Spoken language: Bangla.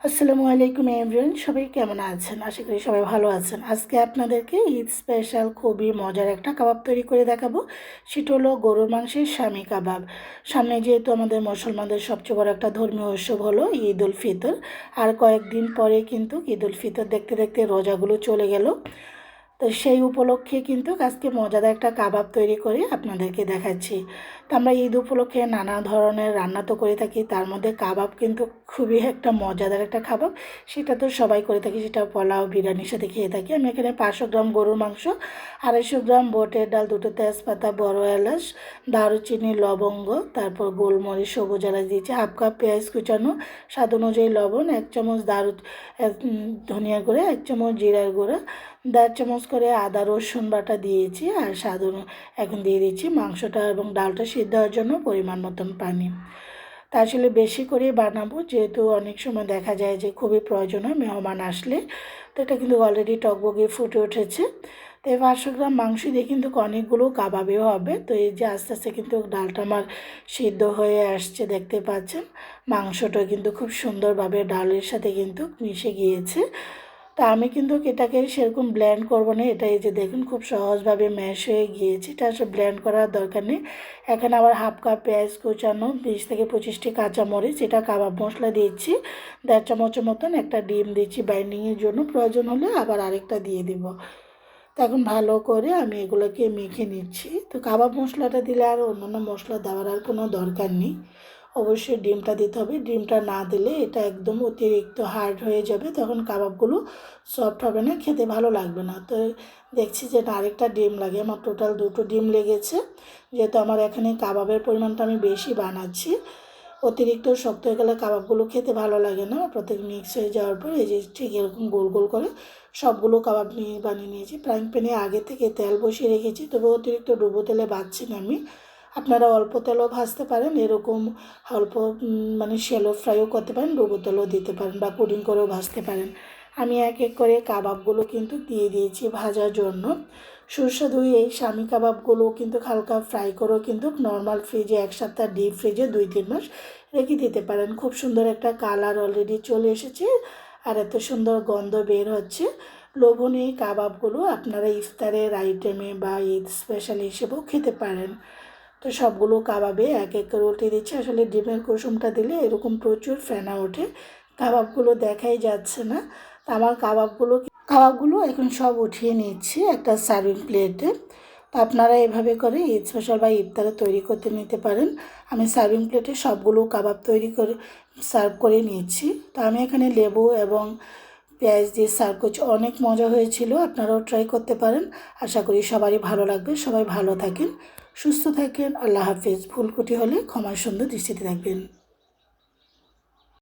আসসালামু আলাইকুম এভরিওয়ান, সবাই কেমন আছেন? আশা করি সবাই ভালো আছেন। আজকে আপনাদেরকে ঈদ স্পেশাল খুবই মজার একটা কাবাব তৈরি করে দেখাবো। সেটা হলো গরুর মাংসের স্বামী কাবাব। সামনে যেহেতু আমাদের মুসলমানদের সবচেয়ে বড় একটা ধর্মীয় উৎসব হলো ঈদ উল ফিতর, আর কয়েকদিন পরে কিন্তু ঈদ উল ফিতর দেখতে দেখতে রোজাগুলো চলে গেল। তো সেই উপলক্ষে কিন্তু আজকে মজাদার একটা কাবাব তৈরি করে আপনাদেরকে দেখাচ্ছি। তো আমরা ঈদ উপলক্ষে নানা ধরনের রান্না তো করে থাকি, তার মধ্যে কাবাব কিন্তু খুবই একটা মজাদার একটা খাবার। সেটা তো সবাই করে থাকি, সেটা পোলাও বিরিয়ানির সাথে খেয়ে থাকি। আমি এখানে 500 গ্রাম গরুর মাংস, 250 গ্রাম বুটের ডাল, 2টো তেজপাতা, বড় এলাচ, দারুচিনি, লবঙ্গ, তারপর গোলমরিচ, সবুজ এলাচ দিয়েছি, হাফ কাপ পেঁয়াজ কুচানো, স্বাদ অনুযায়ী লবণ, 1 চামচ ধনিয়া গুঁড়া, 1 চামচ জিরার গুঁড়া, 1.5 চামচ করে আদা রসুন বাটা দিয়েছি। আর এখন দিয়ে দিচ্ছি মাংসটা এবং ডালটা সিদ্ধ হওয়ার জন্য পরিমাণ মতন পানি। তা আসলে বেশি করে বানাবো, যেহেতু অনেক সময় দেখা যায় যে খুবই প্রয়োজন হয় মেহমান আসলে। তো এটা কিন্তু অলরেডি টকবগে ফুটে উঠেছে। তো এই 500 গ্রাম মাংস দিয়ে কিন্তু অনেকগুলো কাবাবেও হবে। তো এই যে আস্তে আস্তে কিন্তু ডালটা আমার সিদ্ধ হয়ে আসছে, দেখতে পাচ্ছেন। মাংসটা কিন্তু খুব সুন্দরভাবে ডালের সাথে কিন্তু মিশে গিয়েছে। তা আমি কিন্তু এটাকে সেরকম ব্লেন্ড করবো না, এটা এই যে দেখুন খুব সহজভাবে ম্যাশ হয়ে গিয়েছে, এটা আসলে ব্লেন্ড করার দরকার নেই। এখানে আবার হাফ কাপ পেঁয়াজ কুচানো, 20 থেকে 25টি কাঁচামরিচ, এটা কাবাব মশলা দিচ্ছি, 1.5 চামচের মতন, একটা ডিম দিচ্ছি বাইন্ডিংয়ের জন্য, প্রয়োজন হলে আবার আরেকটা দিয়ে দিব। তো এখন ভালো করে আমি এগুলোকে মেখে নিচ্ছি। তো কাবাব মশলাটা দিলে আর অন্যান্য মশলা দেওয়ার আর কোনো দরকার নেই। অবশ্যই ডিমটা দিতে হবে, ডিমটা না দিলে এটা একদম অতিরিক্ত হার্ড হয়ে যাবে, তখন কাবাবগুলো সফট হবে না, খেতে ভালো লাগবে না। তো দেখছি যে আরেকটা ডিম লাগে, আমার টোটাল 2টো ডিম লেগেছে। যেহেতু আমার এখানে কাবাবের পরিমাণটা আমি বেশি বানাচ্ছি, অতিরিক্ত শক্ত হয়ে গেলে কাবাবগুলো খেতে ভালো লাগে না। প্রত্যেক মিক্স হয়ে যাওয়ার পর এই যে ঠিক এরকম গোল গোল করে সবগুলো কাবাব বানিয়ে নিয়েছি। ফ্রাইং প্যানে আগে থেকে তেল বসিয়ে রেখেছি, তবে অতিরিক্ত ডুবো তেলে ভাজছি না আমি। আপনারা অল্প তেলও ভাজতে পারেন, এরকম অল্প মানে শ্যালো ফ্রাইও করতে পারেন, ডুবো তেলও দিতে পারেন, বা পুডিং করেও ভাজতে পারেন। আমি এক এক করে কাবাবগুলো কিন্তু দিয়ে দিয়েছি ভাজার জন্য। সুস্বাদু এই স্বামী কাবাবগুলো কিন্তু হালকা ফ্রাই করেও কিন্তু নর্মাল ফ্রিজে 1 সপ্তাহ, ডিপ ফ্রিজে 2-3 মাস রেখে দিতে পারেন। খুব সুন্দর একটা কালার অলরেডি চলে এসেছে, আর এত সুন্দর গন্ধ বের হচ্ছে। লোভনীয় এই কাবাবগুলো আপনারা ইফতারের আইটেমে বা ঈদ স্পেশাল হিসেবেও খেতে পারেন। তো সবগুলো কাবাবে এক এক করে উল্টে দিচ্ছি। আসলে ডিমের কুসুমটা দিলে এরকম প্রচুর ফেনা ওঠে, কাবাবগুলো দেখাই যাচ্ছে না। তো আমার কাবাবগুলো এখন সব উঠিয়ে নিচ্ছি একটা সার্ভিং প্লেটে। তো আপনারা এভাবে করে ঈদ স্পেশাল বা ইফতারে তৈরি করতে নিতে পারেন। আমি সার্ভিং প্লেটে সবগুলো কাবাব তৈরি করে সার্ভ করে নিয়েছি। তো আমি এখানে লেবু এবং পেঁয়াজ দিয়ে সার্ভ করছি, অনেক মজা হয়েছিল, আপনারাও ট্রাই করতে পারেন। আশা করি সবারই ভালো লাগবে। সবাই ভালো থাকেন, সুস্থ থাকেন, আল্লাহ হাফেজ। ভুল ত্রুটি হলে ক্ষমার সুন্দর দৃষ্টিতে রাখবেন।